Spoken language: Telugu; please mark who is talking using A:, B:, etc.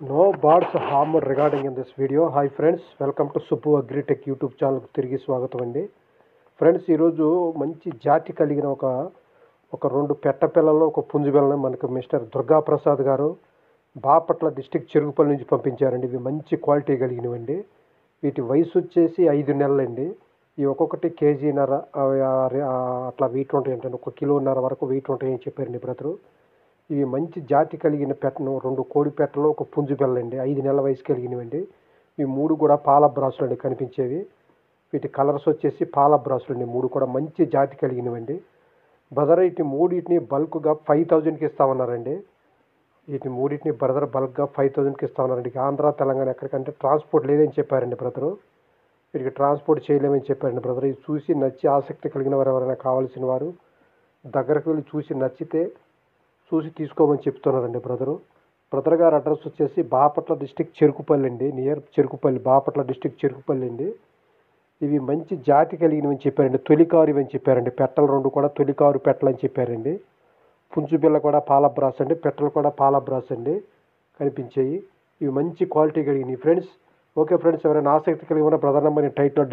A: No birds harmed regarding in this video. Hi friends, welcome to Subbu Agritech YouTube ఛానల్కి తిరిగి స్వాగతం అండి. ఫ్రెండ్స్, ఈరోజు మంచి జాతి కలిగిన ఒక రెండు పెట్ట పిల్లలు ఒక పుంజు పిల్లని మనకు మిస్టర్ దుర్గా ప్రసాద్ గారు బాపట్ల డిస్టిక్ చెరుగుపల్లి నుంచి పంపించారండి. ఇవి మంచి క్వాలిటీ కలిగినవండి. వీటి వయసు వచ్చేసి 5 నెలలండి. ఈ ఒక్కొక్కటి కేజీన్నర అట్లా వెయిట్ ఉంటాయి అంటే 1 కిలోన్నర వరకు వెయిట్ ఉంటాయని చెప్పారండి బ్రదరు. ఇవి మంచి జాతి కలిగిన పెట్టను, 2 కోడి పెట్టలు ఒక పుంజు పిల్లండి. 5 నెలల వయసు కలిగినవండి. ఈ 3 కూడా పాల బ్రాసులు అండి కనిపించేవి. వీటి కలర్స్ వచ్చేసి పాల బ్రాసులు అండి. 3 కూడా మంచి జాతి కలిగినవండి. బ్రదర్ వీటి మూడింటిని బల్క్గా 5,000కి ఇస్తామన్నారండి. వీటి మూడింటిని బ్రదర్ బల్క్గా 5,000కి ఇస్తామన్నారండి. ఆంధ్ర తెలంగాణ ఎక్కడికంటే ట్రాన్స్పోర్ట్ లేదని చెప్పారండి బ్రదరు. వీటికి ట్రాన్స్పోర్ట్ చేయలేమని చెప్పారండి బ్రదర్. ఇది చూసి నచ్చి ఆసక్తి కలిగిన వారు ఎవరైనా కావాల్సిన వారు దగ్గరకు వెళ్ళి చూసి తీసుకోమని చెప్తున్నారండి బ్రదర్ గారి అడ్రస్ వచ్చేసి బాపట్ల డిస్టిక్ చెరుకుపల్లి అండి. నియర్ చెరుకుపల్లి, బాపట్ల డిస్టిక్ చెరుకుపల్లి అండి. ఇవి మంచి జాతి కలిగినవి చెప్పారండి. తొలికారు ఇవని చెప్పారండి. పెట్టలు 2 కూడా తొలికారు పెట్టలు అని చెప్పారండి. పుంజు పిల్ల కూడా పాల బ్రాస్ అండి, పెట్టలు కూడా పాల బ్రాస్ అండి కనిపించాయి. ఇవి మంచి క్వాలిటీ కలిగినవి ఫ్రెండ్స్. ఓకే ఫ్రెండ్స్, ఎవరైనా ఆసక్తి కలిగి ఉన్న బ్రదర్ నెంబర్ టైట్లో